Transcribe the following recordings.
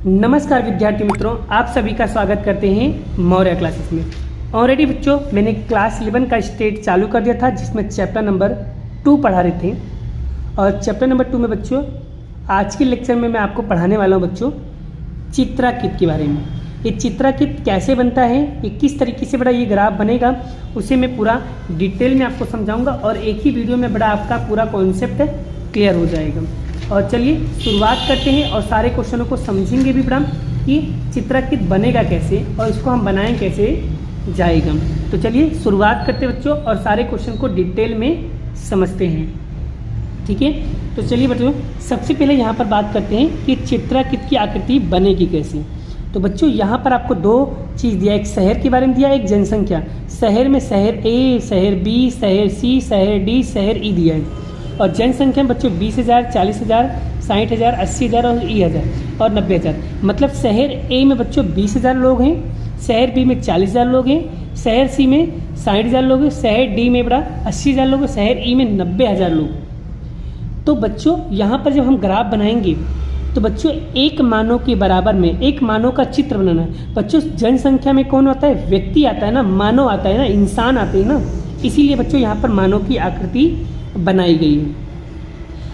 नमस्कार विद्यार्थी मित्रों, आप सभी का स्वागत करते हैं मौर्य क्लासेस में। ऑलरेडी बच्चों मैंने क्लास 11 का स्टेट चालू कर दिया था, जिसमें चैप्टर नंबर 2 पढ़ा रहे थे। और चैप्टर नंबर 2 में बच्चों आज के लेक्चर में मैं आपको पढ़ाने वाला हूँ बच्चों चित्राकृत के बारे में। ये चित्राकृत कैसे बनता है, ये किस तरीके से बड़ा ये ग्राफ बनेगा, उसे मैं पूरा डिटेल में आपको समझाऊंगा और एक ही वीडियो में बड़ा आपका पूरा कॉन्सेप्ट क्लियर हो जाएगा। और चलिए शुरुआत करते हैं और सारे क्वेश्चनों को समझेंगे भी बड़ा कि चित्राकृत बनेगा कैसे और इसको हम बनाएं कैसे जाएगा। तो चलिए शुरुआत करते हैं बच्चों और सारे क्वेश्चन को डिटेल में समझते हैं, ठीक है। तो चलिए बच्चों सबसे पहले यहाँ पर बात करते हैं कि चित्राकृत की आकृति बनेगी कैसे। तो बच्चों यहाँ पर आपको दो चीज़ दिया, एक शहर के बारे में दिया, एक जनसंख्या। शहर में शहर ए, शहर बी, शहर सी, शहर डी, शहर ई दिया है। और जनसंख्या में बच्चों 20,000, 40,000, 60,000, 80,000 और ई 1000 और 90,000। मतलब शहर ए में बच्चों 20,000 लोग हैं, शहर बी में 40,000 लोग हैं, शहर सी में 60,000 लोग हैं, शहर डी में बड़ा 80,000 लोग हैं, शहर ई में 90,000 लोग। तो बच्चों यहाँ पर जब हम ग्राफ बनाएंगे तो बच्चों एक मानव के बराबर में एक मानव का चित्र बनाना है। बच्चों जनसंख्या में कौन आता है, व्यक्ति आता है ना, मानव आता है ना, इंसान आते हैं ना, इसीलिए बच्चों यहाँ पर मानव की आकृति बनाई गई है।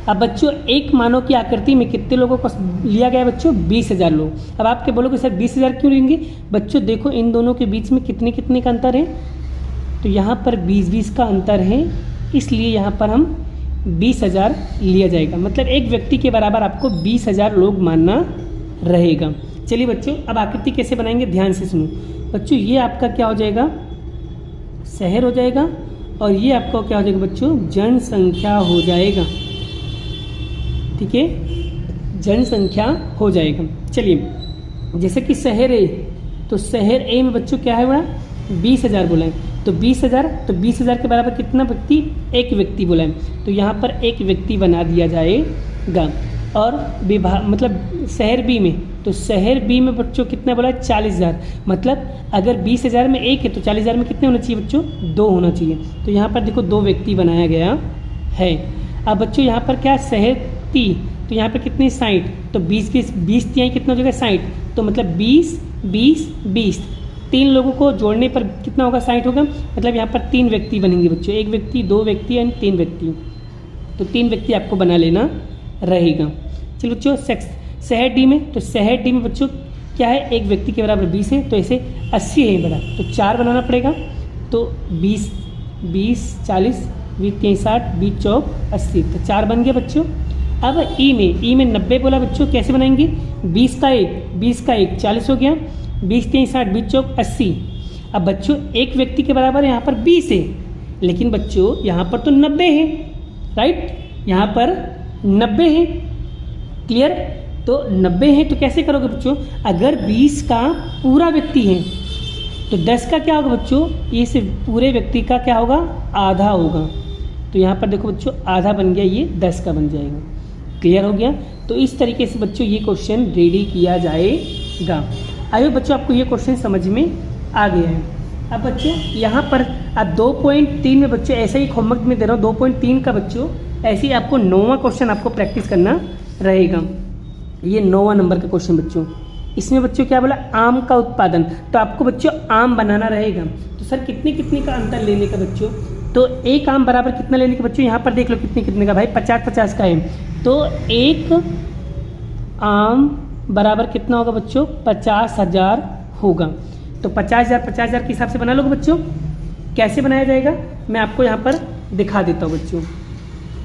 अब बच्चों एक मानव की आकृति में कितने लोगों को लिया गया है बच्चों, 20,000 लोग। अब आपके बोलोगे सर 20,000 क्यों लेंगे, बच्चों देखो इन दोनों के बीच में कितने कितने का अंतर है। तो यहाँ पर 20-20 का अंतर है, इसलिए यहाँ पर हम 20,000 लिया जाएगा। मतलब एक व्यक्ति के बराबर आपको 20,000 लोग मानना रहेगा। चलिए बच्चों अब आकृति कैसे बनाएंगे ध्यान से सुनो। बच्चों ये आपका क्या हो जाएगा, शहर हो जाएगा और ये आपका क्या हो जाएगा बच्चों, जनसंख्या हो जाएगा, ठीक है, जनसंख्या हो जाएगा। चलिए जैसे कि शहर ए, तो शहर ए में बच्चों क्या है बड़ा 20,000 बोला है। तो 20,000 तो 20,000 के बराबर कितना व्यक्ति, एक व्यक्ति बोला है। तो यहाँ पर एक व्यक्ति बना दिया जाएगा। और विभाग मतलब शहर बी में, तो शहर बी में बच्चों कितना बोला है 40,000। मतलब अगर 20,000 में एक है तो 40,000 में कितने होना चाहिए बच्चों, 2 होना चाहिए। तो यहाँ पर देखो 2 व्यक्ति बनाया गया है। अब बच्चों यहाँ पर क्या शहर ती, तो यहाँ पर कितने 60, तो 20 तिहाई कितना हो जाएगा 60। तो मतलब 20 3 लोगों को जोड़ने पर कितना होगा 60 होगा। मतलब यहाँ पर 3 व्यक्ति बनेंगे बच्चों, एक व्यक्ति, 2 व्यक्ति एंड 3 व्यक्ति। तो 3 व्यक्ति आपको बना लेना रहेगा। चलो बच्चों शहर डी में, तो शहर डी में बच्चों क्या है, एक व्यक्ति के बराबर 20 है, तो ऐसे 80 है बड़ा, तो 4 बनाना पड़ेगा। तो 20 40 20 60 20 चौक 80, तो 4 बन गया बच्चों। अब ई में 90 बोला बच्चों, कैसे बनाएंगे, 20 का 1 40 हो गया, 20 60 20 चौक 80। अब बच्चों एक व्यक्ति के बराबर यहाँ पर 20 है, लेकिन बच्चों यहाँ पर तो 90 है, राइट, यहाँ पर 90 है, क्लियर। तो 90 है तो कैसे करोगे बच्चों, अगर 20 का पूरा व्यक्ति है तो 10 का क्या होगा बच्चों, ये सिर्फ पूरे व्यक्ति का क्या होगा, आधा होगा। तो यहाँ पर देखो बच्चों आधा बन गया, ये 10 का बन जाएगा, क्लियर हो गया। तो इस तरीके से बच्चों ये क्वेश्चन रेडी किया जाएगा। आइए बच्चों आपको ये क्वेश्चन समझ में आ गया है। अब बच्चों यहाँ पर आप 2.3 में बच्चों ऐसे ही होमवर्क में दे रहा हूँ, 2.3 का बच्चों ऐसे ही आपको 9वां क्वेश्चन आपको प्रैक्टिस करना रहेगा। ये 9वां नंबर का क्वेश्चन बच्चों, इसमें बच्चों क्या बोला, आम का उत्पादन। तो आपको बच्चों आम बनाना रहेगा। तो सर कितने कितने का अंतर लेने का बच्चों, तो एक आम बराबर कितना लेने का बच्चों, यहाँ पर देख लो कितने कितने का भाई, 50-50 का है। तो एक आम बराबर कितना होगा बच्चों, 50,000 होगा। तो 50,000 के हिसाब से बना लोगे बच्चों। कैसे बनाया जाएगा मैं आपको यहाँ पर दिखा देता हूँ बच्चों।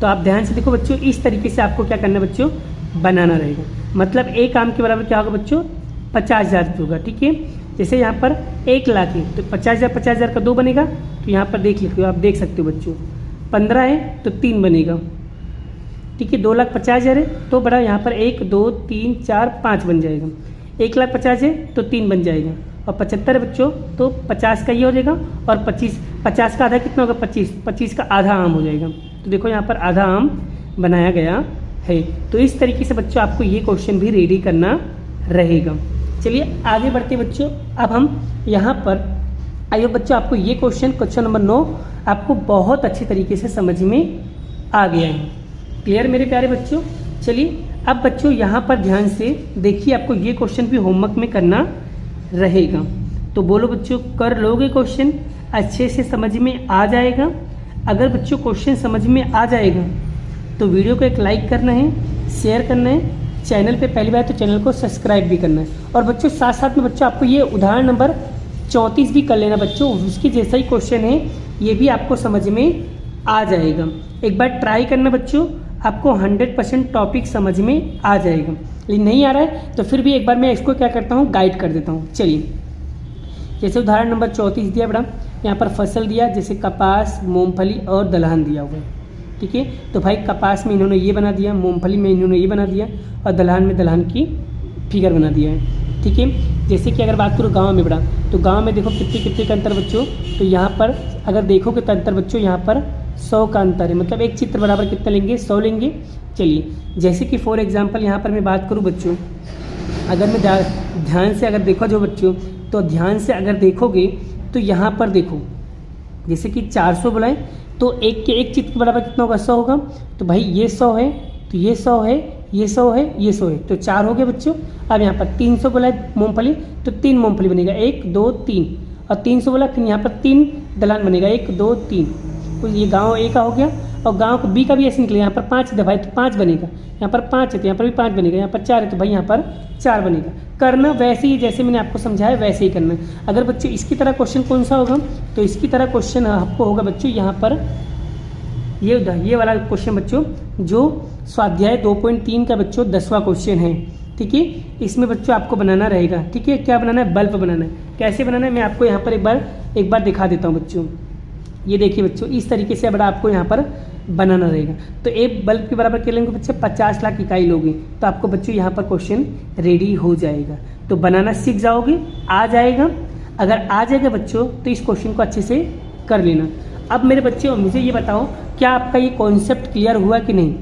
तो आप ध्यान से देखो बच्चों, इस तरीके से आपको क्या करना है बच्चों, बनाना रहेगा। मतलब एक आम के बराबर क्या होगा बच्चों, 50,000 होगा, ठीक है। जैसे यहाँ पर 1 लाख है तो 50,000 का 2 बनेगा। तो यहाँ पर देख लेते हो, आप देख सकते हो बच्चों, 15 है तो 3 बनेगा, ठीक है। 2,50,000 है तो बड़ा यहाँ पर 1 2 3 4 5 बन जाएगा। 1,50,000 है तो 3 बन जाएगा। और 75 है बच्चों तो 50 का ये हो जाएगा। और 50 का आधा कितना होगा, 25 का आधा आम हो जाएगा। तो देखो यहाँ पर आधा आम बनाया गया है। तो इस तरीके से बच्चों आपको ये क्वेश्चन भी रेडी करना रहेगा। चलिए आगे बढ़ते बच्चों। अब हम यहाँ पर आइए बच्चों, आपको ये क्वेश्चन नंबर 9 आपको बहुत अच्छी तरीके से समझ में आ गया है। क्लियर मेरे प्यारे बच्चों। चलिए अब बच्चों यहाँ पर ध्यान से देखिए, आपको ये क्वेश्चन भी होमवर्क में करना रहेगा। तो बोलो बच्चों, कर लोगे क्वेश्चन? अच्छे से समझ में आ जाएगा? अगर बच्चों क्वेश्चन समझ में आ जाएगा तो वीडियो को एक लाइक करना है, शेयर करना है, चैनल पे पहली बार तो चैनल को सब्सक्राइब भी करना है। और बच्चों साथ साथ में बच्चों आपको ये उदाहरण नंबर 34 भी कर लेना बच्चों, उसकी जैसा ही क्वेश्चन है, ये भी आपको समझ में आ जाएगा। एक बार ट्राई करना बच्चों, आपको 100% टॉपिक समझ में आ जाएगा। लेकिन नहीं आ रहा है तो फिर भी एक बार मैं इसको क्या करता हूँ, गाइड कर देता हूँ। चलिए, जैसे उदाहरण नंबर 34 दिया बेटा, यहाँ पर फसल दिया, जैसे कपास, मूंगफली और दलहन दिया हुआ है। ठीक है, तो भाई कपास में इन्होंने ये बना दिया, मूंगफली में इन्होंने ये बना दिया, और दलहन में दलहन की फिगर बना दिया है। ठीक है, जैसे कि अगर बात करूँ गांव में बेटा, तो गांव में देखो कितने का अंतर बच्चों, तो यहाँ पर अगर देखोगे तो अंतर बच्चों यहाँ पर 100 का अंतर है, मतलब एक चित्र बराबर कितना लेंगे, 100 लेंगे। चलिए, जैसे कि फॉर एग्जाम्पल यहाँ पर मैं बात करूँ बच्चों, अगर मैं ध्यान से अगर देखो जो बच्चों, तो ध्यान से अगर देखोगे तो यहाँ पर देखो, जैसे कि 400 बुलाएं तो एक के एक चित्र के बराबर कितना होगा, 100 होगा। तो भाई ये 100 है, तो ये 100 है, ये 100 है, ये 100 है, तो 4 हो गए बच्चों। अब यहाँ पर 300 बुलाए मूंगफली, तो 3 मूंगफली बनेगा, 1 2 3, और 300 बोला फिर यहाँ पर 3 दलहन बनेगा, 1 2 3। तो ये गाँव ए का हो गया, और गाँव को बी का भी ऐसे निकलेगा, यहाँ पर 5 है भाई तो 5 बनेगा, यहाँ पर 5 है तो यहाँ पर भी 5 बनेगा, यहाँ पर 4 है तो भाई यहाँ पर 4 बनेगा। करना वैसे ही जैसे मैंने आपको समझाया वैसे ही करना। अगर बच्चों इसकी तरह क्वेश्चन कौन सा होगा, तो इसकी तरह क्वेश्चन आपको होगा बच्चों यहाँ पर ये वाला क्वेश्चन बच्चों, जो स्वाध्याय 2.3 का बच्चों 10वां क्वेश्चन है। ठीक है, इसमें बच्चों आपको बनाना रहेगा। ठीक है, क्या बनाना है, बल्ब बनाना है। कैसे बनाना है मैं आपको यहाँ पर एक बार दिखा देता हूँ बच्चों। ये देखिए बच्चों, इस तरीके से बड़ा आपको यहाँ पर बनाना रहेगा। तो एक बल्ब के बराबर क्या लेंगे बच्चे, 50 लाख इकाई लोगे, तो आपको बच्चों यहाँ पर क्वेश्चन रेडी हो जाएगा। तो बनाना सीख जाओगे, आ जाएगा। अगर आ जाएगा बच्चों तो इस क्वेश्चन को अच्छे से कर लेना। अब मेरे बच्चों मुझे ये बताओ, क्या आपका ये कॉन्सेप्ट क्लियर हुआ कि नहीं?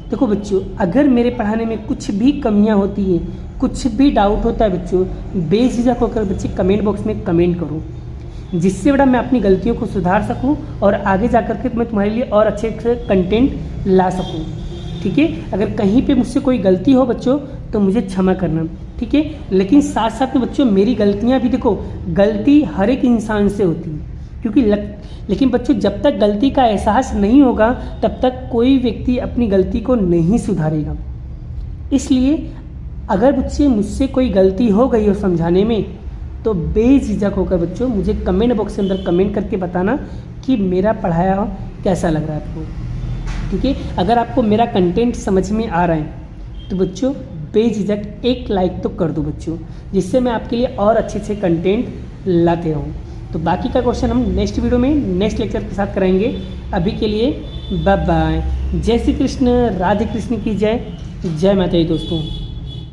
देखो बच्चों, अगर मेरे पढ़ाने में कुछ भी कमियां होती हैं, कुछ भी डाउट होता है बच्चों, बेझिझक होकर बच्चे कमेंट बॉक्स में कमेंट करो, जिससे बड़ा मैं अपनी गलतियों को सुधार सकूं और आगे जाकर के मैं तुम्हारे लिए और अच्छे से कंटेंट ला सकूं। ठीक है, अगर कहीं पे मुझसे कोई गलती हो बच्चों तो मुझे क्षमा करना। ठीक है, लेकिन साथ साथ में बच्चों मेरी गलतियां भी देखो, गलती हर एक इंसान से होती है, क्योंकि लेकिन बच्चों जब तक गलती का एहसास नहीं होगा तब तक कोई व्यक्ति अपनी गलती को नहीं सुधारेगा। इसलिए अगर बच्चे मुझसे कोई गलती हो गई हो समझाने में, तो बेझिझक होकर बच्चों मुझे कमेंट बॉक्स के अंदर कमेंट करके बताना कि मेरा पढ़ाया कैसा लग रहा है आपको। ठीक है, अगर आपको मेरा कंटेंट समझ में आ रहा है तो बच्चों बेझिझक एक लाइक तो कर दो बच्चों, जिससे मैं आपके लिए और अच्छे अच्छे कंटेंट लाते रहूँ। तो बाकी का क्वेश्चन हम नेक्स्ट वीडियो में नेक्स्ट लेक्चर के साथ कराएंगे। अभी के लिए बाय बाय। जय श्री कृष्ण, राधे कृष्ण की जय, जय माता दी दोस्तों।